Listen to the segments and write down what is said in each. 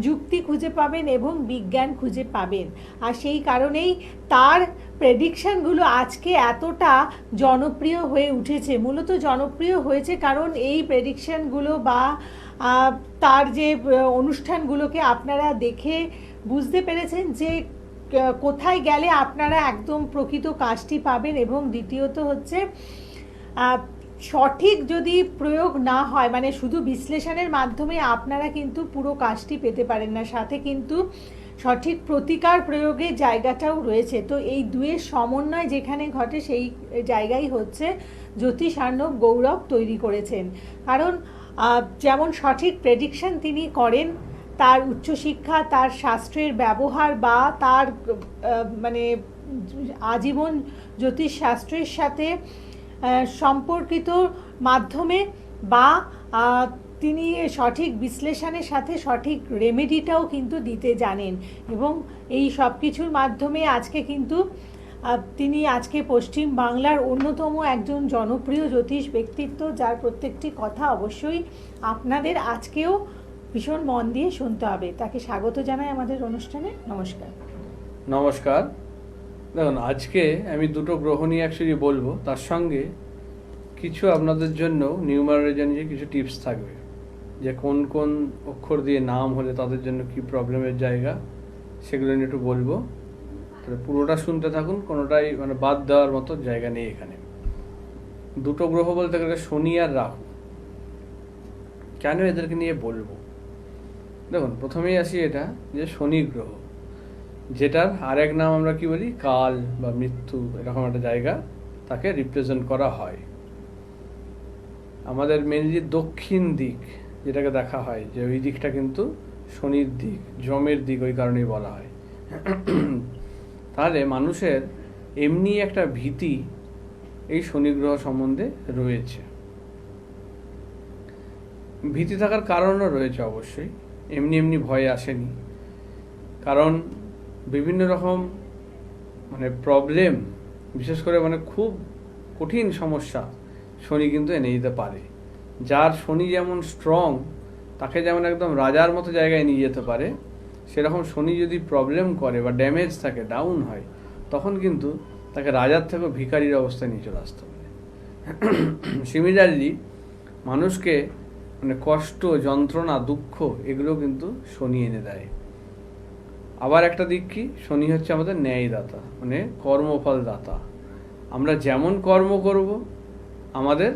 যুক্তি খুঁজে পাবেন এবং বিজ্ঞান খুঁজে পাবেন। আর সেই কারণেই তার প্রেডিকশানগুলো আজকে এতটা জনপ্রিয় হয়ে উঠেছে। মূলত জনপ্রিয় হয়েছে কারণ এই প্রেডিকশানগুলো বা তার যে অনুষ্ঠানগুলোকে আপনারা দেখে বুঝতে পেরেছেন যে কোথায় গেলে আপনারা একদম প্রকৃত কাজটি পাবেন। এবং দ্বিতীয়ত হচ্ছে সঠিক যদি প্রয়োগ না হয়, মানে শুধু বিশ্লেষণের মাধ্যমে আপনারা কিন্তু পুরো কাজটি পেতে পারেন না, সাথে কিন্তু সঠিক প্রতিকার প্রয়োগের জায়গাটাও রয়েছে। তো এই দুয়ের সমন্বয় যেখানে ঘটে সেই জায়গায় হচ্ছে জ্যোতিষ আর্ণব গৌরব তৈরি করেছেন। কারণ যেমন সঠিক প্রেডিকশন তিনি করেন, তার উচ্চশিক্ষা, তার শাস্ত্রের ব্যবহার বা তার মানে আজীবন জ্যোতিষ শাস্ত্রের সাথে সম্পর্কিত মাধ্যমে বা তিনি সঠিক বিশ্লেষণের সাথে সঠিক রেমেডিটাও কিন্তু দিতে জানেন। এবং এই সব কিছুর মাধ্যমে আজকে কিন্তু তিনি আজকে পশ্চিম বাংলার অন্যতম একজন জনপ্রিয় জ্যোতিষ ব্যক্তিত্ব, যার প্রত্যেকটি কথা অবশ্যই আপনাদের আজকেও ভীষণ মন দিয়ে শুনতে হবে। তাকে স্বাগত জানাই আমাদের অনুষ্ঠানে। নমস্কার। নমস্কার। দেখুন, আজকে আমি দুটো গ্রহ নিয়ে অ্যাকচুয়ালি বলবো, তার সঙ্গে কিছু আপনাদের জন্য নিউমারোলজি নিয়ে কিছু টিপস থাকবে, যে কোন কোন অক্ষর দিয়ে নাম হলে তাদের জন্য কি প্রবলেমের জায়গা, সেগুলো নিয়ে একটু বলবো। তাহলে পুরোটা শুনতে থাকুন, কোনোটাই মানে বাদ দেওয়ার মতো জায়গা নেই এখানে। দুটো গ্রহ বলতে গেলে শনি আর রাহু। কেন এদেরকে নিয়ে বলবো? দেখুন, প্রথমেই আসি এটা যে শনি গ্রহ, যেটার আরেক নাম আমরা কি বলি, কাল বা মৃত্যু, এরকম একটা জায়গা তাকে রিপ্রেজেন্ট করা হয়। আমাদের মেনলি দক্ষিণ দিক যেটাকে দেখা হয়, যে ওই দিকটা কিন্তু শনির দিক, যমের দিক, ওই কারণেই বলা হয়। তাহলে মানুষের এমনি একটা ভীতি এই শনি গ্রহ সম্বন্ধে রয়েছে। ভীতি থাকার কারণও রয়েছে অবশ্যই, এমনি এমনি ভয় আসেনি। কারণ বিভিন্ন রকম মানে প্রবলেম, বিশেষ করে মানে খুব কঠিন সমস্যা শনি কিন্তু এনে দিতে পারে। যার শনি যেমন স্ট্রং, তাকে যেমন একদম রাজার মতো জায়গায় নিয়ে যেতে পারে, সেরকম শনি যদি প্রবলেম করে বা ড্যামেজ থাকে, ডাউন হয়, তখন কিন্তু তাকে রাজার থেকেও ভিখারির অবস্থায় নিয়ে চলে আসতে পারে। সিমিলারলি মানুষকে মানে কষ্ট, যন্ত্রণা, দুঃখ, এগুলো কিন্তু শনি এনে দেয়। আবার একটা দিক কি, শনি হচ্ছে আমাদের ন্যায়দাতা, মানে কর্মফল দাতা। আমরা যেমন কর্ম করব আমাদের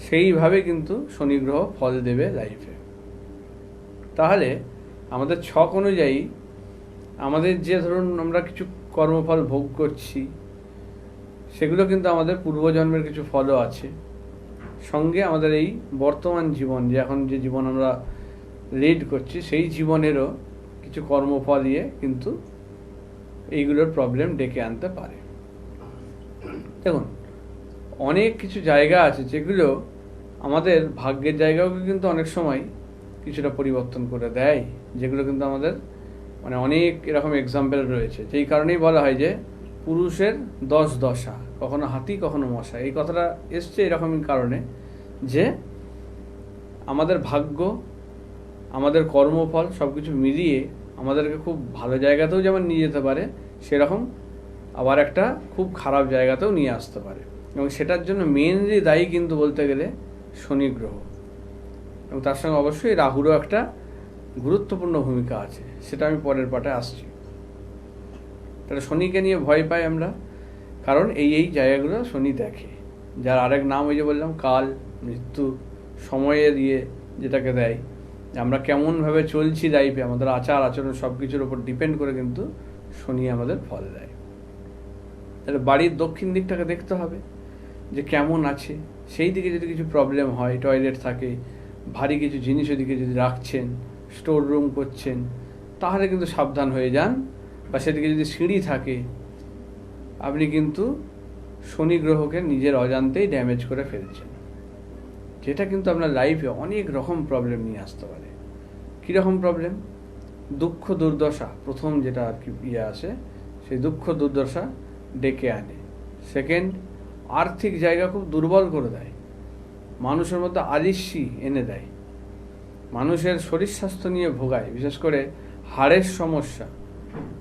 সেইভাবে কিন্তু শনি গ্রহ ফল দেবে লাইফে। তাহলে আমাদের ছক অনুযায়ী আমাদের যে ধরুন আমরা কিছু কর্মফল ভোগ করছি, সেগুলো কিন্তু আমাদের পূর্বজন্মের কিছু ফলও আছে। সঙ্গে আমাদের এই বর্তমান জীবন, যে এখন যে জীবন আমরা লিড করছি, সেই জীবনেরও কিছু কর্মফল দিয়ে কিন্তু এইগুলোর প্রবলেম ডেকে আনতে পারে। দেখুন, অনেক কিছু জায়গা আছে যেগুলো আমাদের ভাগ্যের জায়গাকে কিন্তু অনেক সময় কিছুটা পরিবর্তন করে দেয়, যেগুলো কিন্তু আমাদের মানে অনেক এরকম এক্সাম্পল রয়েছে। যেই কারণেই বলা হয় যে পুরুষের 10 দশা, কখনো হাতি কখনো মশা। এই কথাটা এসছে এরকমই কারণে যে আমাদের ভাগ্য, আমাদের কর্মফল সব কিছু মিলিয়ে আমাদেরকে খুব ভালো জায়গাতেও যেমন নিয়ে যেতে পারে, সেরকম আবার একটা খুব খারাপ জায়গাতেও নিয়ে আসতে পারে। এবং সেটার জন্য মেনলি দায়ী কিন্তু বলতে গেলে শনি গ্রহ, এবং তার সঙ্গে অবশ্যই রাহুরও একটা গুরুত্বপূর্ণ ভূমিকা আছে, সেটা আমি পরের পাঠে আসছি। তাহলে শনিকে নিয়ে ভয় পাই আমরা, কারণ এই জায়গাগুলো শনি দেখে। যার আরেক নাম ওই যে বললাম কাল, মৃত্যু, সময়ের যেটাকে দেয়, আমরা কেমনভাবে চলছি লাইফে, আমাদের আচার আচরণ সব কিছুর উপর ডিপেন্ড করে কিন্তু শনি আমাদের ফল দেয়। তাহলে বাড়ির দক্ষিণ দিকটাকে দেখতে হবে যে কেমন আছে। সেই দিকে যদি কিছু প্রবলেম হয়, টয়লেট থাকে, ভারী কিছু জিনিস ওদিকে যদি রাখছেন, স্টোর রুম করছেন, তাহলে কিন্তু সাবধান হয়ে যান। বা সেদিকে যদি সিঁড়ি থাকে, আপনি কিন্তু শনি গ্রহকে নিজের অজান্তেই ড্যামেজ করে ফেলছেন, যেটা কিন্তু আপনার লাইফে অনেক রকম প্রবলেম নিয়ে আসতে পারে। কীরকম প্রবলেম? দুঃখ দুর্দশা প্রথম যেটা আর কি আসে, সেই দুঃখ দুর্দশা ডেকে আনে। সেকেন্ড, আর্থিক জায়গা খুব দুর্বল করে দেয়, মানুষের মধ্যে আলিস্যি এনে দেয়। মানুষের শরীর স্বাস্থ্য নিয়ে ভোগায়, বিশেষ করে হাড়ের সমস্যা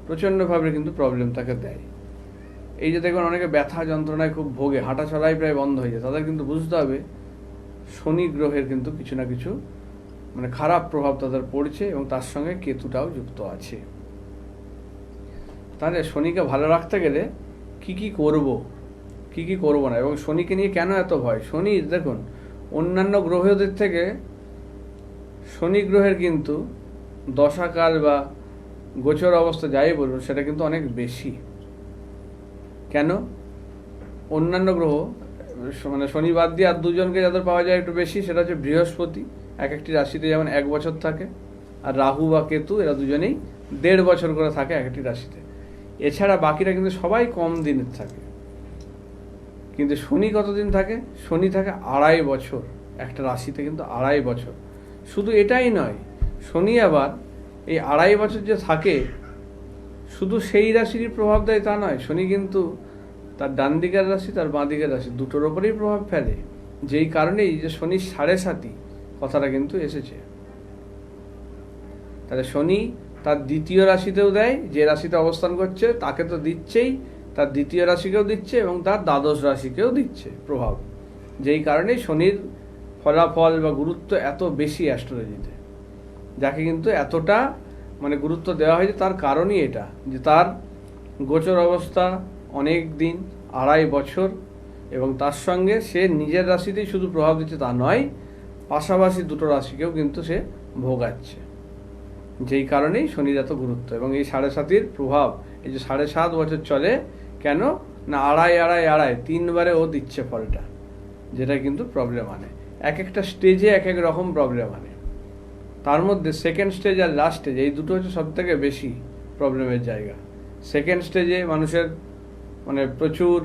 প্রচণ্ডভাবে কিন্তু প্রবলেম তাকে দেয়। এই যে দেখবেন অনেকে ব্যথা যন্ত্রণায় খুব ভোগে, হাঁটা চলাই প্রায় বন্ধ হয়ে যায়, তাদের কিন্তু বুঝতে হবে শনি গ্রহের কিন্তু কিছু না কিছু মানে খারাপ প্রভাব তাদের পড়ছে এবং তার সঙ্গে কেতুটাও যুক্ত আছে। তাহলে শনিকে ভালো রাখতে গেলে কি কি করব, কি কি করব না, এবং শনিকে নিয়ে কেন এত ভয়? শনি দেখুন অন্যান্য গ্রহদের থেকে শনি গ্রহের কিন্তু দশাকাল বা গোচর অবস্থা যাই বলুন সেটা কিন্তু অনেক বেশি। কেন? অন্যান্য গ্রহ মানে শনি বাদ দিয়ে আর দুজনকে যাদের পাওয়া যায় একটু বেশি, সেটা হচ্ছে বৃহস্পতি, এক একটি রাশিতে যেমন 1 বছর থাকে, আর রাহু বা কেতু এরা দুজনেই 1.5 বছর করে থাকে এক একটি রাশিতে। এছাড়া বাকিরা কিন্তু সবাই কম দিনের থাকে। কিন্তু শনি কতদিন থাকে? শনি থাকে 2.5 বছর একটা রাশিতে, কিন্তু 2.5 বছর। শুধু এটাই নয়, শনি আবার এই 2.5 বছর যে থাকে শুধু সেই রাশিরই প্রভাব দেয় তা নয়, শনি কিন্তু তার ডান দিকের রাশি তার বাঁ দিকের রাশি দুটোর ওপরেই প্রভাব ফেলে। যেই কারণেই যে শনির 7.5 কথাটা কিন্তু এসেছে। তাহলে শনি তার দ্বিতীয় রাশিতেও দেয়, যে রাশিতে অবস্থান করছে তাকে তো দিচ্ছেই, তার দ্বিতীয় রাশিকেও দিচ্ছে এবং তার দ্বাদশ রাশিকেও দিচ্ছে প্রভাব। যেই কারণেই শনির ফলাফল বা গুরুত্ব এত বেশি অ্যাস্ট্রোলজিতে, যাকে কিন্তু এতটা মানে গুরুত্ব দেওয়া হয়েছে তার কারণই এটা, যে তার গোচর অবস্থা অনেক দিন 2.5 বছর, এবং তার সঙ্গে সে নিজের রাশিতেই শুধু প্রভাব দিচ্ছে তা নয়, পাশাপাশি দুটো রাশিকেও কিন্তু সে ভোগাচ্ছে। যেই কারণেই শনির এত গুরুত্ব। এবং এই 7.5 প্রভাব, এই যে 7.5 বছর চলে কেন না, 2.5 3বারে ও দিচ্ছে ফলটা, যেটা কিন্তু প্রবলেম আনে। এক একটা স্টেজে এক এক রকম প্রবলেম আনে। তার মধ্যে সেকেন্ড স্টেজ আর লাস্ট স্টেজ এই দুটো হচ্ছে সব থেকে বেশি প্রবলেমের জায়গা। সেকেন্ড স্টেজে মানুষের মানে প্রচুর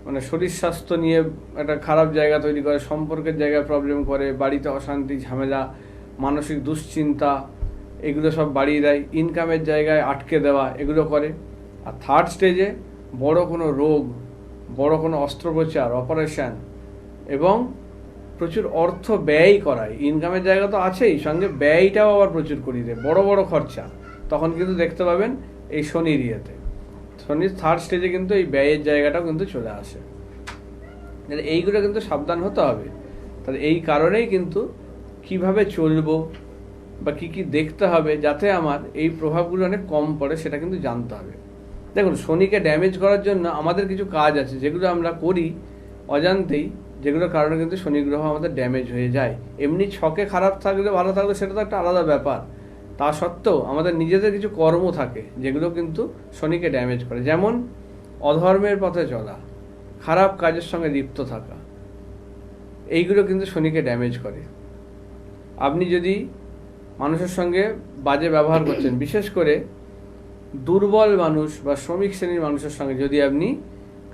মানে শরীর স্বাস্থ্য নিয়ে একটা খারাপ জায়গা তৈরি করে, সম্পর্কের জায়গায় প্রবলেম করে, বাড়িতে অশান্তি ঝামেলা, মানসিক দুশ্চিন্তা, এগুলো সব বাড়িয়ে দেয়, ইনকামের জায়গায় আটকে দেওয়া এগুলো করে। আর থার্ড স্টেজে বড় কোনো রোগ, বড় কোনো অস্ত্রোপচার, অপারেশন এবং প্রচুর অর্থ ব্যয় করায়। ইনকামের জায়গা তো আছেই, সঙ্গে ব্যয়টাও আবার প্রচুর করিয়ে দেয়, বড় বড় খরচা। তখন কিন্তু দেখতে পাবেন এই শনির ইয়েতে, শনির থার্ড স্টেজে কিন্তু এই ব্যয়ের জায়গাটাও কিন্তু চলে আসে। তাহলে এইগুলো কিন্তু সাবধান হতে হবে। তাহলে এই কারণেই কিন্তু কিভাবে চলবো বা কি কি দেখতে হবে যাতে আমার এই প্রভাবগুলো অনেক কম পড়ে সেটা কিন্তু জানতে হবে। দেখুন শনিকে ড্যামেজ করার জন্য আমাদের কিছু কাজ আছে যেগুলো আমরা করি অজান্তেই, যেগুলোর কারণে কিন্তু শনি গ্রহ আমাদের ড্যামেজ হয়ে যায়। এমনি ছকে খারাপ থাকলে ভালো থাকলে সেটা তো একটা আলাদা ব্যাপার, তা সত্ত্বেও আমাদের নিজেদের কিছু কর্ম থাকে যেগুলো কিন্তু শনিকে ড্যামেজ করে। যেমন অধর্মের পথে চলা, খারাপ কাজের সঙ্গে লিপ্ত থাকা, এইগুলো কিন্তু শনিকে ড্যামেজ করে। আপনি যদি মানুষের সঙ্গে বাজে ব্যবহার করছেন, বিশেষ করে দুর্বল মানুষ বা শ্রমিক শ্রেণীর মানুষের সঙ্গে যদি আপনি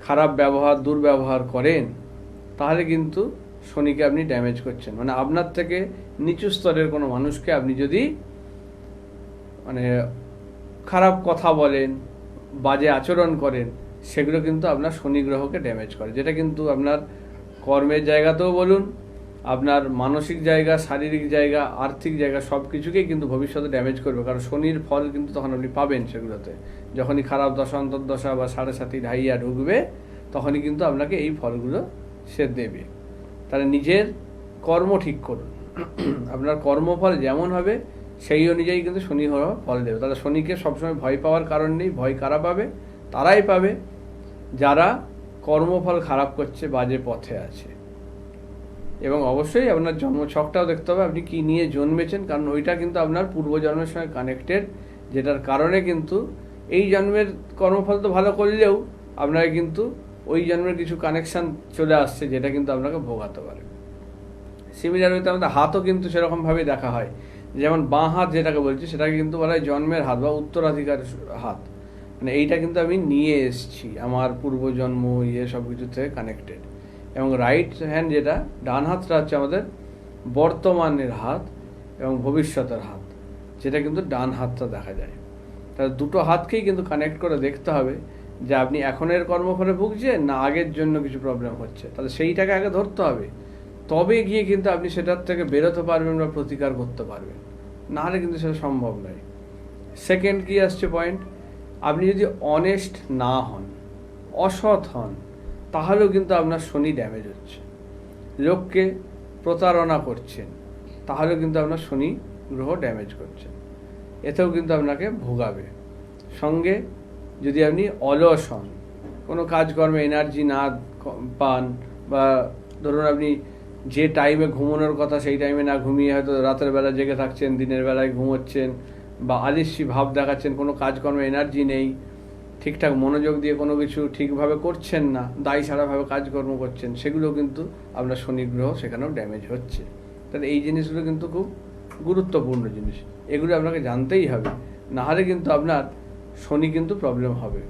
খারাপ ব্যবহার দুর্ব্যবহার করেন, তাহলে কিন্তু শনিকে আপনি ড্যামেজ করছেন। মানে আপনার থেকে নিচু স্তরের কোনো মানুষকে আপনি যদি মানে খারাপ কথা বলেন, বাজে আচরণ করেন, সেগুলো কিন্তু আপনার শনি গ্রহকে ড্যামেজ করে, যেটা কিন্তু আপনার কর্মের জায়গাতেও বলুন, আপনার মানসিক জায়গা, শারীরিক জায়গা, আর্থিক জায়গা সব কিছুকেই কিন্তু ভবিষ্যতে ড্যামেজ করবে। কারণ শনির ফল কিন্তু তখন আপনি পাবেন সেগুলোতে, যখনই খারাপ দশা অন্তর্দশা বা 7.5 ঢাইয়া ঢুকবে তখনই কিন্তু আপনাকে এই ফলগুলো সে দেবে। তাহলে নিজের কর্ম ঠিক করুন, আপনার কর্মফল যেমন হবে সেই অনুযায়ী কিন্তু শনি ফল দেবে। তাহলে শনিকে সবসময় ভয় পাওয়ার কারণ নেই। ভয় কারা পাবে? তারাই পাবে যারা কর্মফল খারাপ করছে, বাজে পথে আছে। এবং অবশ্যই আপনার জন্মছকটাও দেখতে হবে, আপনি কি নিয়ে জন্মেছেন, কারণ ওইটা কিন্তু আপনার পূর্বজন্মের সঙ্গে কানেক্টেড, যেটার কারণে কিন্তু এই জন্মের কর্মফল তো ভালো করলেও আপনাকে কিন্তু ওই জন্মের কিছু কানেকশান চলে আসছে, যেটা কিন্তু আপনাকে ভোগাতে পারে। সিমিলার হইতে আমাদের হাতও কিন্তু সেরকমভাবেই দেখা হয়। যেমন বাঁ হাত যেটাকে বলছি সেটাকে কিন্তু বলা হয় জন্মের হাত বা উত্তরাধিকার হাত। মানে এইটা কিন্তু আমি নিয়ে এসেছি আমার পূর্বজন্ম সব কিছু থেকে কানেক্টেড। এবং রাইট হ্যান্ড যেটা, ডান হাতটা হচ্ছে আমাদের বর্তমানের হাত এবং ভবিষ্যতের হাত, যেটা কিন্তু ডান হাতটা দেখা যায়। তাহলে দুটো হাতকেই কিন্তু কানেক্ট করে দেখতে হবে যে আপনি এখনের কর্মফলে ভুগছেন না আগের জন্য কিছু প্রবলেম হচ্ছে। তাহলে সেইটাকে আগে ধরতে হবে, তবে গিয়ে কিন্তু আপনি সেটার থেকে বেরোতে পারবেন বা প্রতিকার করতে পারবেন, নাহলে কিন্তু সেটা সম্ভব নয়। সেকেন্ড কি আসছে পয়েন্ট, আপনি যদি অনেস্ট না হন, অসৎ হন, তাহলেও কিন্তু আপনার শনি ড্যামেজ হচ্ছে। লোককে প্রতারণা করছেন, তাহলেও কিন্তু আপনার শনি গ্রহ ড্যামেজ করছে, এতেও কিন্তু আপনাকে ভোগাবে। সঙ্গে যদি আপনি অলস হন, কোনো কাজকর্মে এনার্জি না পান, বা ধরুন আপনি যে টাইমে ঘুমানোর কথা সেই টাইমে না ঘুমিয়ে হয়তো রাতের বেলা জেগে থাকছেন, দিনের বেলায় ঘুমোচ্ছেন, বা আলিস্যি ভাব দেখাচ্ছেন, কোনো কাজকর্মে এনার্জি নেই, ঠিকঠাক মনোযোগ দিয়ে কোনো কিছু ঠিকভাবে করছেন না, দায়ী ছাড়াভাবে কাজকর্ম করছেন, সেগুলো কিন্তু আপনার শনি গ্রহ সেখানেও ড্যামেজ হচ্ছে। তাহলে এই জিনিসগুলো কিন্তু খুব গুরুত্বপূর্ণ জিনিস, এগুলো আপনাকে জানতেই হবে, নাহলে কিন্তু আপনার শনি কিন্তু প্রবলেম হবে,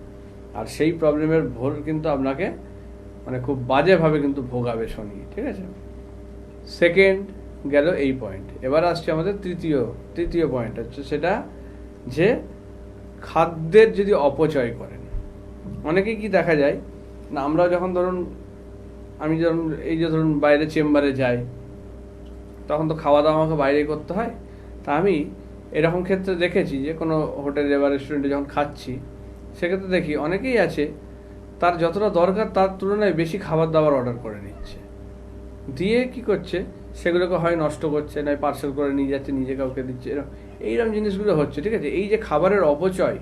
আর সেই প্রবলেমের ভোর কিন্তু আপনাকে মানে খুব বাজেভাবে কিন্তু ভোগাবে শনি। ঠিক আছে, সেকেন্ড গেল এই পয়েন্ট। এবার আসছে আমাদের তৃতীয় পয়েন্ট হচ্ছে সেটা যে খাদ্যের যদি অপচয় করেন। অনেকেই কি দেখা যায় না, আমরা যখন ধরুন আমি যখন এই যে ধরুন বাইরে চেম্বারে যাই, তখন তো খাওয়া দাওয়া আমাকে বাইরে করতে হয়। তা আমি এরকম ক্ষেত্রে দেখেছি যে কোনো হোটেলে বা রেস্টুরেন্টে যখন খাচ্ছি, সেক্ষেত্রে দেখি অনেকেই আছে তার যতটা দরকার তার তুলনায় বেশি খাবার দাবার অর্ডার করে নিচ্ছে, দিয়ে কি করছে সেগুলোকে হয় নষ্ট করছে, নয় পার্সেল করে নিয়ে যাচ্ছে, নিজে কাউকে দিচ্ছে, এইরকম জিনিসগুলো হচ্ছে। ঠিক আছে, এই যে খাবারের অপচয়,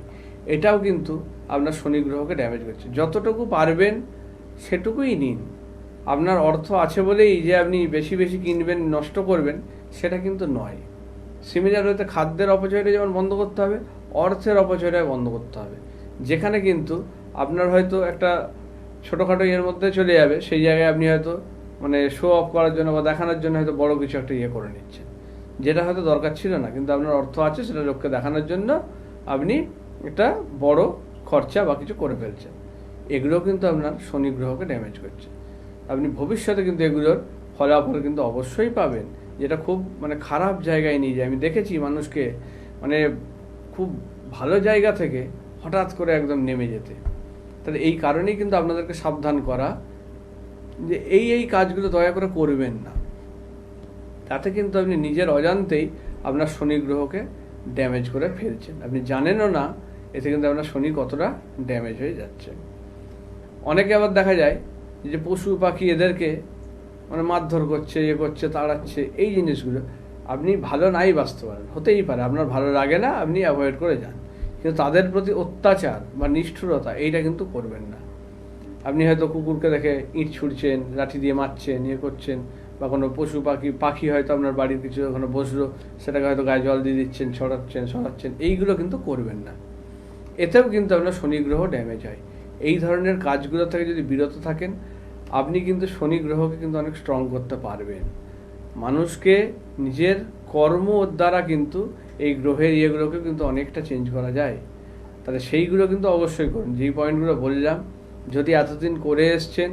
এটাও কিন্তু আপনার শনি গ্রহকে ড্যামেজ করছে। যতটুকু পারবেন সেটুকুই নিন। আপনার অর্থ আছে বলেই যে আপনি বেশি বেশি কিনবেন, নষ্ট করবেন, সেটা কিন্তু নয়। সিমিলার হতে খাদ্যের অপচয়টা যেমন বন্ধ করতে হবে, অর্থের অপচয়টা বন্ধ করতে হবে। যেখানে কিন্তু আপনার হয়তো একটা ছোটোখাটো এর মধ্যে চলে যাবে, সেই জায়গায় আপনি হয়তো মানে শো অফ করার জন্য বা দেখানোর জন্য হয়তো বড় কিছু একটা করে নিচ্ছেন, যেটা হয়তো দরকার ছিল না, কিন্তু আপনার অর্থ আছে সেটা লোককে দেখানোর জন্য আপনি একটা বড় খরচা বা কিছু করে ফেলছেন। এগুলো কিন্তু আপনার শনি গ্রহকে ড্যামেজ করছে। আপনি ভবিষ্যতে কিন্তু এগুলোর ফলাফল কিন্তু অবশ্যই পাবেন, যেটা খুব মানে খারাপ জায়গায় নিয়ে যায়। আমি দেখেছি মানুষকে মানে খুব ভালো জায়গা থেকে হঠাৎ করে একদম নেমে যেতে। তাহলে এই কারণেই কিন্তু আপনাদেরকে সাবধান করা যে এই কাজগুলো দয়া করে করবেন না, তাতে কিন্তু আপনি নিজের অজান্তেই আপনার শনি গ্রহকে ড্যামেজ করে ফেলছেন, আপনি জানেনও না এতে কিন্তু আপনার শনি কতটা ড্যামেজ হয়ে যাচ্ছে। অনেকে আবার দেখা যায় যে পশু পাখি এদেরকে মানে মারধর করছে, করছে, তাড়াচ্ছে, এই জিনিসগুলো আপনি ভালো নাই বাঁচতে পারেন, হতেই পারে আপনার ভালো লাগে না, আপনি অ্যাভয়েড করে যান, কিন্তু তাদের প্রতি অত্যাচার বা নিষ্ঠুরতা এইটা কিন্তু করবেন না। আপনি হয়তো কুকুরকে দেখে ইঁট ছুঁড়ছেন, লাঠি দিয়ে মারছেন, করছেন, বা কোনো পশু পাখি হয়তো আপনার বাড়ির কিছু ওখানে বসলো, সেটাকে হয়তো গায়ে জল দিয়ে দিচ্ছেন, সরাচ্ছেন, এইগুলো কিন্তু করবেন না। এতেও কিন্তু আপনার শনি গ্রহ ড্যামেজ হয়। এই ধরনের কাজগুলো থেকে যদি বিরত থাকেন, আপনি কিন্তু শনি গ্রহকে কিন্তু অনেক স্ট্রং করতে পারবেন। মানুষকে নিজের কর্ম দ্বারা কিন্তু এই গ্রহের ইয়েগুলোকে কিন্তু অনেকটা চেঞ্জ করা যায়। তাহলে সেইগুলো কিন্তু অবশ্যই করুন, যেই পয়েন্টগুলো বললাম যদি এতদিন করে এসছেন,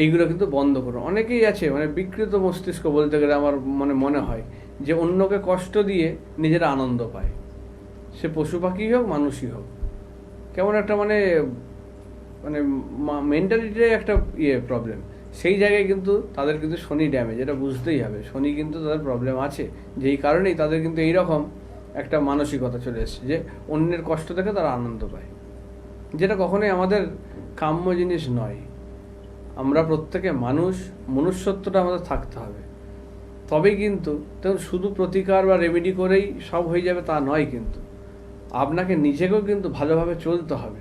এইগুলো কিন্তু বন্ধ করুন। অনেকেই আছে মানে বিকৃত মস্তিষ্ক বলতে গেলে আমার মনে হয়, যে অন্যকে কষ্ট দিয়ে নিজেরা আনন্দ পায়, সে পশু পাখি হোক মানুষই হোক। কেমন একটা মানে মেন্টালিটির একটা প্রবলেম, সেই জায়গায় কিন্তু তাদের কিন্তু শনি ড্যামেজ, এটা বুঝতেই হবে। শনি কিন্তু তাদের প্রবলেম আছে, যেই কারণেই তাদের কিন্তু এইরকম একটা মানসিকতা চলে এসছে যে অন্যের কষ্ট দেখে তারা আনন্দ পায়, যেটা কখনোই আমাদের কাম্য জিনিস নয়। আমরা প্রত্যেকে মনুষ্যত্বটা আমাদের থাকতে হবে, তবেই কিন্তু তখন শুধু প্রতিকার বা রেমেডি করেই সব হয়ে যাবে তা নয়। কিন্তু আপনাকে নিজেকেও কিন্তু ভালোভাবে চলতে হবে,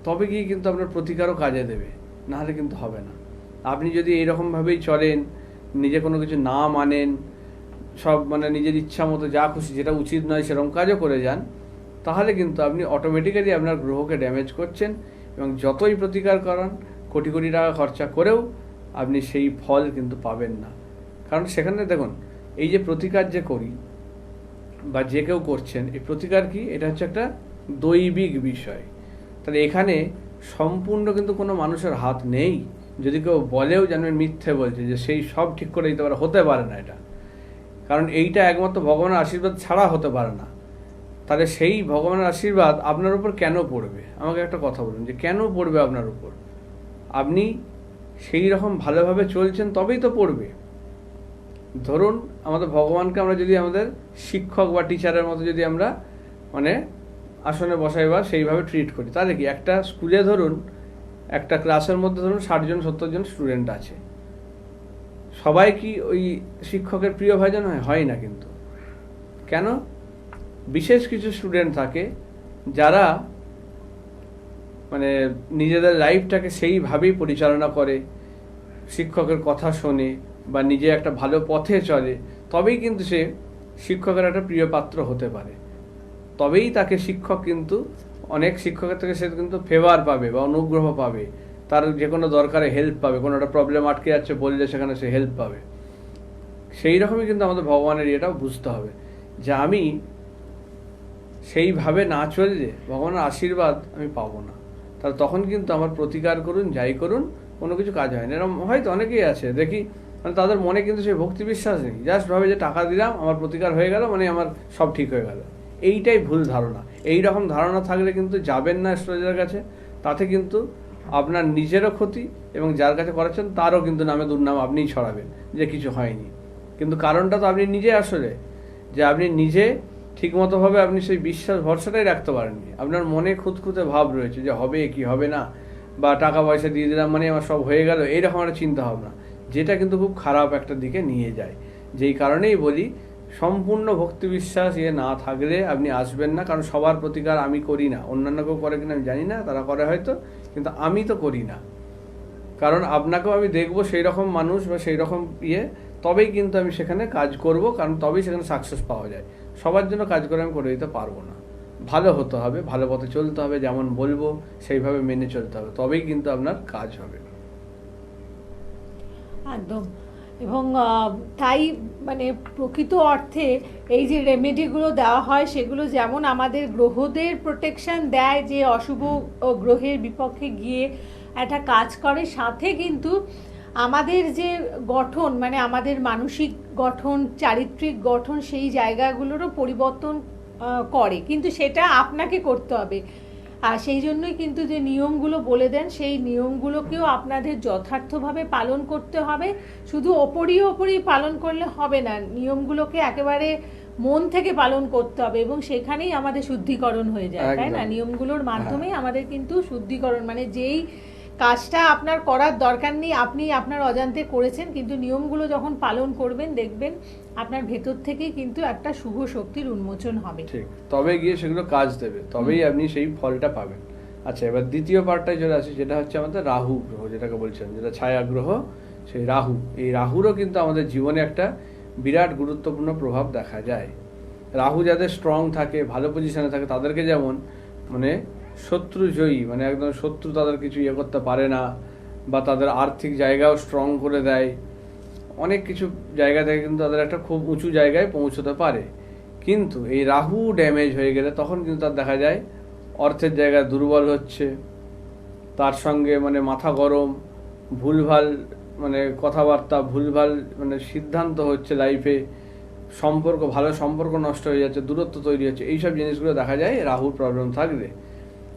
তবে গিয়ে কিন্তু আপনার প্রতিকারও কাজে দেবে, নাহলে কিন্তু হবে না। আপনি যদি এইরকমভাবেই চলেন, নিজে কোনো কিছু না মানেন, সব মানে নিজের ইচ্ছা মতো যা খুশি, যেটা উচিত নয় সেরকম কাজও করে যান, তাহলে কিন্তু আপনি অটোমেটিক্যালি আপনার গ্রহকে ড্যামেজ করছেন, এবং যতই প্রতিকার করান, কোটি কোটি টাকা খরচা করেও আপনি সেই ফল কিন্তু পাবেন না। কারণ সেখানে দেখুন, এই যে প্রতিকার যে করি বা যে কেউ করছেন, এই প্রতিকার কি, এটা হচ্ছে একটা দৈবিক বিষয়। তাহলে এখানে সম্পূর্ণ কিন্তু কোনো মানুষের হাত নেই। যদি কেউ বলেও জানবেন মিথ্যে বলছে, যে সেই সব ঠিক করে দিতে পারে, হতে পারে না এটা। কারণ এইটা একমাত্র ভগবানের আশীর্বাদ ছাড়া হতে পারে না। তাহলে সেই ভগবানের আশীর্বাদ আপনার উপর কেন পড়বে? আমাকে একটা কথা বলুন, যে কেন পড়বে আপনার উপর? আপনি সেই রকম ভালোভাবে চলছেন তবেই তো পড়বে। ধরুন আমাদের ভগবানকে আমরা যদি আমাদের শিক্ষক বা টিচারের মতো যদি আমরা মানে আসনে বসাই বা সেইভাবে ট্রিট করি, তাহলে কি একটা স্কুলে ধরুন একটা ক্লাসের মধ্যে ধরুন 60 জন 70 জন স্টুডেন্ট আছে, সবাই কি ওই শিক্ষকের প্রিয় ভাজন হয় না কিন্তু। কেন? বিশেষ কিছু স্টুডেন্ট থাকে যারা মানে নিজেদের লাইফটাকে সেইভাবেই পরিচালনা করে, শিক্ষকের কথা শোনে বা নিজে একটা ভালো পথে চলে, তবেই কিন্তু সে শিক্ষকের একটা প্রিয় পাত্র হতে পারে। তবেই তাকে শিক্ষক কিন্তু অনেক শিক্ষকের থেকে সে কিন্তু ফেভার পাবে বা অনুগ্রহ পাবে, তার যে কোনো দরকারে হেল্প পাবে, কোনো একটা প্রবলেম আটকে যাচ্ছে বললে সেখানে সে হেল্প পাবে। সেই রকমই কিন্তু আমাদের ভগবানের এটাও বুঝতে হবে যে আমি সেইভাবে না চললে ভগবানের আশীর্বাদ আমি পাবো না। তাহলে তখন কিন্তু আমার প্রতিকার করুন যাই করুন কোনো কিছু কাজ হয় না। এরকম হয়তো অনেকেই আছে দেখি মানে তাদের মনে কিন্তু সেই ভক্তি বিশ্বাস নেই, জাস্ট ভাবে যে টাকা দিলাম আমার প্রতিকার হয়ে গেল মানে আমার সব ঠিক হয়ে গেল। এইটাই ভুল ধারণা। এই রকম ধারণা থাকলে কিন্তু যাবেন না অ্যাস্ট্রোলজারের কাছে, তাতে কিন্তু আপনার নিজেরও ক্ষতি এবং যার কাছে করাচ্ছেন তারও কিন্তু নামে দুর্নাম আপনিই ছড়াবেন যে কিছু হয়নি। কিন্তু কারণটা তো আপনি নিজে, আসলে যে আপনি নিজে ঠিকমতোভাবে আপনি সেই বিশ্বাস ভরসাটাই রাখতে পারেননি। আপনার মনে খুঁতখুঁতে ভাব রয়েছে যে হবে কি হবে না, বা টাকা পয়সা দিয়ে দিলাম মানে আমার সব হয়ে গেল, এইরকম একটা চিন্তা ভাবনা, যেটা কিন্তু খুব খারাপ একটা দিকে নিয়ে যায়। যেই কারণেই বলি সম্পূর্ণ ভক্তি বিশ্বাস না থাকলে আপনি আসবেন না। কারণ সবার প্রতিকার আমি করি না, অন্যান্য কেউ করে কিনা আমি জানি না, তারা করে হয়তো, কিন্তু আমি তো করি না। কারণ আপনাকেও আমি দেখবো সেই রকম মানুষ বা সেই রকম তবেই কিন্তু আমি সেখানে কাজ করব, কারণ তবেই সেখানে সাকসেস পাওয়া যায়। সবার জন্য কাজ করে আমি করে দিতে পারবো না। ভালো হতে হবে, ভালো পথে চলতে হবে, যেমন বলবো সেইভাবে মেনে চলতে হবে, তবেই কিন্তু আপনার কাজ হবে। একদম। এবং তাই মানে প্রকৃত অর্থে এই যে রেমেডিগুলো দেওয়া হয় সেগুলো যেমন আমাদের গ্রহদের প্রোটেকশন দেয়, যে অশুভ গ্রহের বিপক্ষে গিয়ে একটা কাজ করে, সাথে কিন্তু আমাদের যে গঠন মানে আমাদের মানসিক গঠন, চারিত্রিক গঠন, সেই জায়গাগুলোরও পরিবর্তন করে, কিন্তু সেটা আপনাকে করতে হবে। আর সেই জন্যই কিন্তু যে নিয়মগুলো বলে দেন সেই নিয়মগুলোকেও আপনাদের যথার্থভাবে পালন করতে হবে। শুধু ওপরই পালন করলে হবে না, নিয়মগুলোকে একেবারে মন থেকে পালন করতে হবে, এবং সেখানেই আমাদের শুদ্ধিকরণ হয়ে যায়, তাই না? নিয়মগুলোর মাধ্যমেই আমাদের কিন্তু শুদ্ধিকরণ, মানে যেই কাজটা আপনার করার দরকার নেই আপনি আপনার অজান্তে করেছেন, কিন্তু নিয়মগুলো যখন পালন করবেন দেখবেন আপনার ভেতর থেকেই কিন্তু একটা শুভ শক্তির উন্মোচন হবে। ঠিক, তবে গিয়ে সেগুলো কাজ দেবে, তবেই আপনি সেই ফলটা পাবেন। আচ্ছা, এবার দ্বিতীয় পার্টটায় চলে আসি, যেটা হচ্ছে আমাদের রাহু গ্রহ, যেটাকে বলছেন যেটা ছায়া গ্রহ, সেই রাহু। এই রাহুরও কিন্তু আমাদের জীবনে একটা বিরাট গুরুত্বপূর্ণ প্রভাব দেখা যায়। রাহু যাদের স্ট্রং থাকে, ভালো পজিশনে থাকে, তাদেরকে যেমন মানে শত্রু জয়ী, মানে একদম শত্রু তাদের কিছু করতে পারে না, বা তাদের আর্থিক জায়গাও স্ট্রং করে দেয়, অনেক কিছু জায়গা থেকে কিন্তু তাদের একটা খুব উঁচু জায়গায় পৌঁছতে পারে। কিন্তু এই রাহু ড্যামেজ হয়ে গেলে তখন কিন্তু তার দেখা যায় অর্থের জায়গায় দুর্বল হচ্ছে, তার সঙ্গে মানে মাথা গরম, ভুলভাল মানে কথাবার্তা, ভুলভাল মানে সিদ্ধান্ত হচ্ছে লাইফে, সম্পর্ক, ভালো সম্পর্ক নষ্ট হয়ে যাচ্ছে, দূরত্ব তৈরি হচ্ছে, এইসব জিনিসগুলো দেখা যায় রাহুর প্রবলেম থাকলে।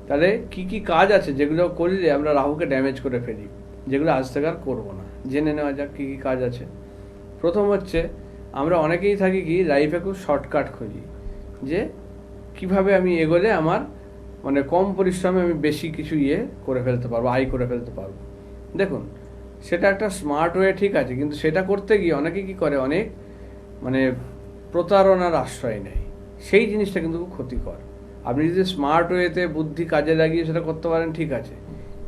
তাহলে কি কি কাজ আছে যেগুলো করলে আমরা রাহুকে ড্যামেজ করে ফেলি, যেগুলো আজ থেকে আর করবো না? জেনে নেওয়া যাক কি কি কাজ আছে। প্রথম হচ্ছে, আমরা অনেকেই থাকি কি লাইফে খুব শর্টকাট খুঁজি, যে কিভাবে আমি এগোলে আমার মানে কম পরিশ্রমে আমি বেশি কিছু করে ফেলতে পারবো, আয় করে ফেলতে পারবো। দেখুন, সেটা একটা স্মার্ট ওয়ে, ঠিক আছে, কিন্তু সেটা করতে গিয়ে অনেকে কি করে, অনেক মানে প্রতারণার আশ্রয় নেয়। সেই জিনিসটা কিন্তু খুব ক্ষতিকর। আপনি যদি স্মার্ট ওয়েতে বুদ্ধি কাজে লাগিয়ে সেটা করতে পারেন, ঠিক আছে,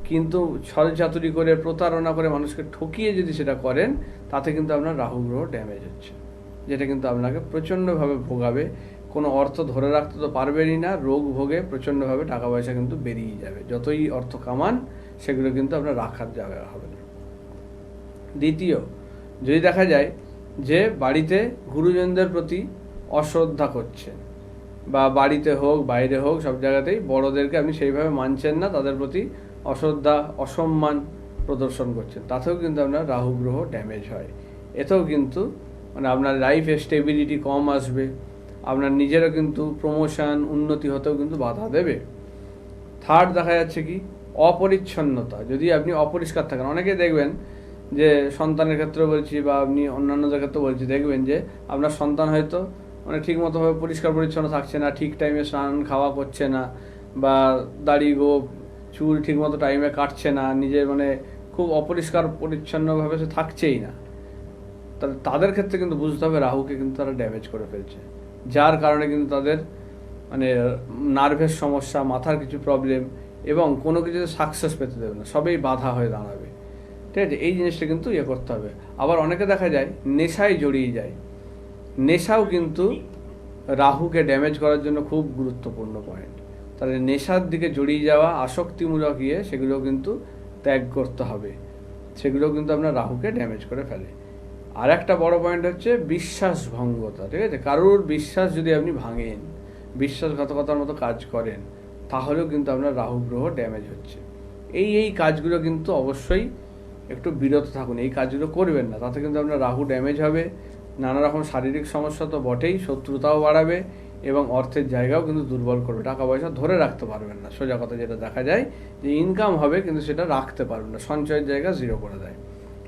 কিন্তু ছলচাতুরি করে, প্রতারণা করে, মানুষকে ঠকিয়ে যদি সেটা করেন, তাতে কিন্তু আপনার রাহু গ্রহ ড্যামেজ হচ্ছে, যেটা কিন্তু আপনাকে প্রচণ্ডভাবে ভোগাবে। কোনো অর্থ ধরে রাখতে তো পারবেনই না, রোগ ভোগে প্রচণ্ডভাবে টাকা পয়সা কিন্তু বেরিয়ে যাবে। যতই অর্থ কামান সেগুলো কিন্তু আপনার রাখার জায়গা হবে না। দ্বিতীয়, যদি দেখা যায় যে বাড়িতে গুরুজনদের প্রতি অশ্রদ্ধা করছেন, বা বাড়িতে হোক বাইরে হোক সব জায়গাতেই বড়দেরকে আপনি সেইভাবে মানছেন না, তাদের প্রতি অশ্রদ্ধা, অসম্মান প্রদর্শন করছেন, তাতেও কিন্তু আপনার রাহু গ্রহ ড্যামেজ হয়। এতেও কিন্তু মানে আপনার লাইফে স্টেবিলিটি কম আসবে, আপনার নিজেরও কিন্তু প্রমোশন, উন্নতি হতেও কিন্তু বাধা দেবে। থার্ড, দেখা যাচ্ছে কি অপরিচ্ছন্নতা, যদি আপনি অপরিষ্কার থাকেন, অনেকে দেখবেন যে সন্তানের ক্ষেত্রে বলছি বা আপনি অন্যান্যদের ক্ষেত্রে বলছি, দেখবেন যে আপনার সন্তান হয়তো মানে ঠিক মতোভাবে পরিষ্কার পরিচ্ছন্ন থাকছে না, ঠিক টাইমে স্নান খাওয়া করছে না, বা দাড়ি গোঁফ চুল ঠিক মতো টাইমে কাটছে না, নিজের মানে খুব অপরিষ্কার পরিচ্ছন্নভাবে সে থাকছেই না। তাহলে তাদের ক্ষেত্রে কিন্তু বুঝতে হবে রাহুকে কিন্তু তারা ড্যামেজ করে ফেলছে, যার কারণে কিন্তু তাদের মানে নার্ভের সমস্যা, মাথার কিছু প্রবলেম এবং কোনো কিছুতে সাকসেস পেতে দেবে না, সবই বাধা হয়ে দাঁড়াবে। ঠিক আছে, এই জিনিসটা কিন্তু ইয়ে করতে হবে। আবার অনেকে দেখা যায় নেশায় জড়িয়ে যায়, নেশাও কিন্তু রাহুকে ড্যামেজ করার জন্য খুব গুরুত্বপূর্ণ পয়েন্ট। তাহলে নেশার দিকে জড়িয়ে যাওয়া, আসক্তিমূলক সেগুলো কিন্তু ত্যাগ করতে হবে, সেগুলো কিন্তু আপনার রাহুকে ড্যামেজ করে ফেলে। আর একটা বড় পয়েন্ট হচ্ছে বিশ্বাসভঙ্গতা। ঠিক আছে, কারোর বিশ্বাস যদি আপনি ভাঙেন, বিশ্বাসঘাতকতার মতো কাজ করেন, তাহলেও কিন্তু আপনার রাহু গ্রহ ড্যামেজ হচ্ছে। এই কাজগুলো কিন্তু অবশ্যই একটু বিরত থাকুন, এই কাজগুলো করবেন না, তাতে কিন্তু আপনার রাহু ড্যামেজ হবে। নানা রকম শারীরিক সমস্যা তো বটেই, শত্রুতাও বাড়াবে এবং অর্থের জায়গাও কিন্তু দুর্বল করবে। টাকা পয়সা ধরে রাখতে পারবেন না, সোজা কথা যেটা দেখা যায় যে ইনকাম হবে কিন্তু সেটা রাখতে পারবেন না, সঞ্চয়ের জায়গা জিরো করে দেয়।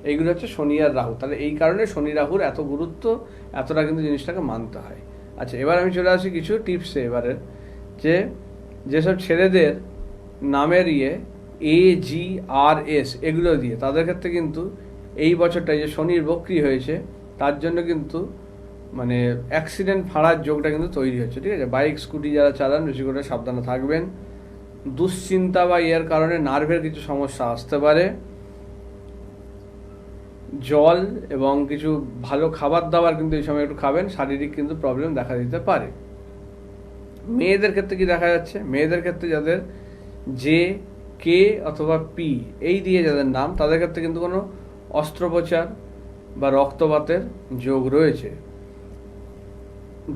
এইগুলো হচ্ছে শনি আর রাহু। তাহলে এই কারণে শনি রাহুর এত গুরুত্ব, এতটা কিন্তু জিনিসটাকে মানতে হয়। আচ্ছা, এবার আমি চলে আসি কিছু টিপসে এবারে, যেসব ছেলেদের নামের AGRS এগুলো দিয়ে, তাদের ক্ষেত্রে কিন্তু এই বছরটায় যে শনির বক্রি হয়েছে তার জন্য কিন্তু মানে অ্যাক্সিডেন্ট ফাঁড়ার যোগটা কিন্তু তৈরি হচ্ছে। ঠিক আছে, বাইক স্কুটি যারা চালান বেশি করে সাবধানে থাকবেন। দুশ্চিন্তা বা এর কারণে নার্ভের কিছু সমস্যা আসতে পারে। জল এবং কিছু ভালো খাবার দাবার কিন্তু এই সময় একটু খাবেন, শারীরিক কিন্তু প্রবলেম দেখা দিতে পারে। মেয়েদের ক্ষেত্রে কি দেখা যাচ্ছে, মেয়েদের ক্ষেত্রে যাদের JK অথবা P এই দিয়ে যাদের নাম, তাদের ক্ষেত্রে কিন্তু কোনো অস্ত্রোপচার বা রক্তপাতের যোগ রয়েছে।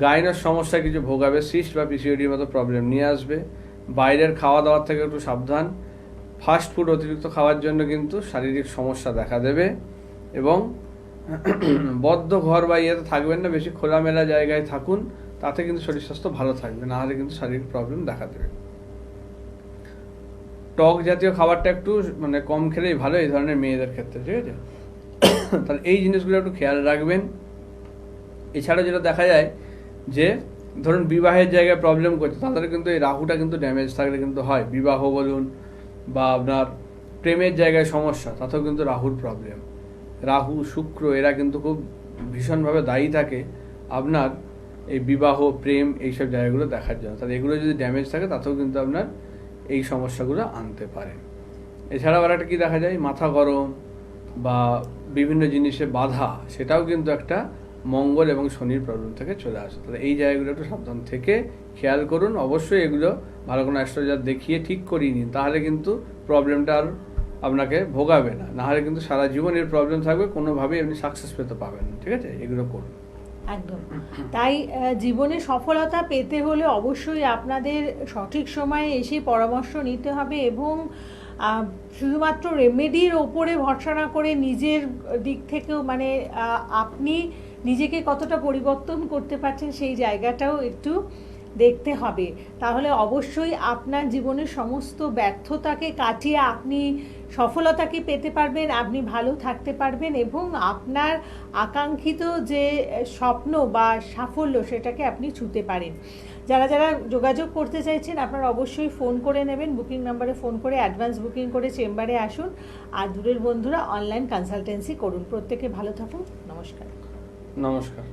গাইনোর সমস্যা কিছু ভোগাবে, সিস্ট বা PCODর মতো প্রবলেম নিয়ে আসবে। বাইরের খাওয়া দাওয়ার থেকে একটু সাবধান। ফাস্ট ফুড অতিরিক্ত খাওয়ার জন্য কিন্তু শারীরিক সমস্যা দেখা দেবে। এবং বদ্ধ ঘর বা ইয়েতে থাকবেন না, বেশি খোলামেলা জায়গায় থাকুন, তাতে কিন্তু শরীর স্বাস্থ্য ভালো থাকবে, না হলে কিন্তু শারীরিক প্রবলেম দেখা দেবে। টক জাতীয় খাবারটা একটু মানে কম খেলেই ভালো এই ধরনের মেয়েদের ক্ষেত্রে। ঠিক আছে, তাহলে এই জিনিসগুলো একটু খেয়াল রাখবেন। এছাড়া যেটা দেখা যায় যে ধরুন বিবাহের জায়গায় প্রবলেম করছে, তাদের কিন্তু এই রাহুটা কিন্তু ড্যামেজ থাকলে কিন্তু হয়, বিবাহ বলুন বা আপনার প্রেমের জায়গায় সমস্যা, তাতেও কিন্তু রাহুর প্রবলেম। রাহু শুক্র এরা কিন্তু খুব ভীষণভাবে দায়ী থাকে আপনার এই বিবাহ প্রেম এইসব জায়গাগুলো দেখার জন্য। তাহলে এগুলো যদি ড্যামেজ থাকে তাতেও কিন্তু আপনার এই সমস্যাগুলো আনতে পারে। এছাড়াও আর একটা কী দেখা যায়, মাথা গরম বা বিভিন্ন জিনিসে বাধা, সেটাও কিন্তু একটা মঙ্গল এবং শনির প্রবলেম থেকে চলে আসে। তাহলে এই জায়গাগুলো একটু সাবধান থেকে খেয়াল করুন। অবশ্যই এগুলো ভালো কোনো অ্যাস্ট্রোলজার দেখিয়ে ঠিক করিয়ে নিন, তাহলে কিন্তু প্রবলেমটা আর আপনাকে ভোগাবে না, নাহলে কিন্তু সারা জীবন এর প্রবলেম থাকবে, কোনোভাবেই আপনি সাকসেস পেতে পারবেন না। ঠিক আছে, এগুলো করুন। একদম তাই। জীবনে সফলতা পেতে হলে অবশ্যই আপনাদের সঠিক সময়ে এসে পরামর্শ নিতে হবে এবং শুধুমাত্র রেমেডির ওপরে ভরসা না করে নিজের দিক থেকেও মানে আপনি নিজেকে কতটা পরিবর্তন করতে পারছেন সেই জায়গাটাও একটু দেখতে হবে। তাহলে অবশ্যই আপনার জীবনের সমস্ত ব্যর্থতাকে কাটিয়ে আপনি সফলতাকে পেতে পারবেন, আপনি ভালো থাকতে পারবেন এবং আপনার আকাঙ্ক্ষিত যে স্বপ্ন বা সাফল্য সেটাকে আপনি ছুঁতে পারেন। যারা যারা যোগাযোগ করতে চাইছেন আপনারা অবশ্যই ফোন করে নেবেন, বুকিং নাম্বারে ফোন করে অ্যাডভান্স বুকিং করে চেম্বারে আসুন। আর দূরের বন্ধুরা অনলাইন কনসালটেন্সি করুন। প্রত্যেকে ভালো থাকুন। নমস্কার। নমস্কার।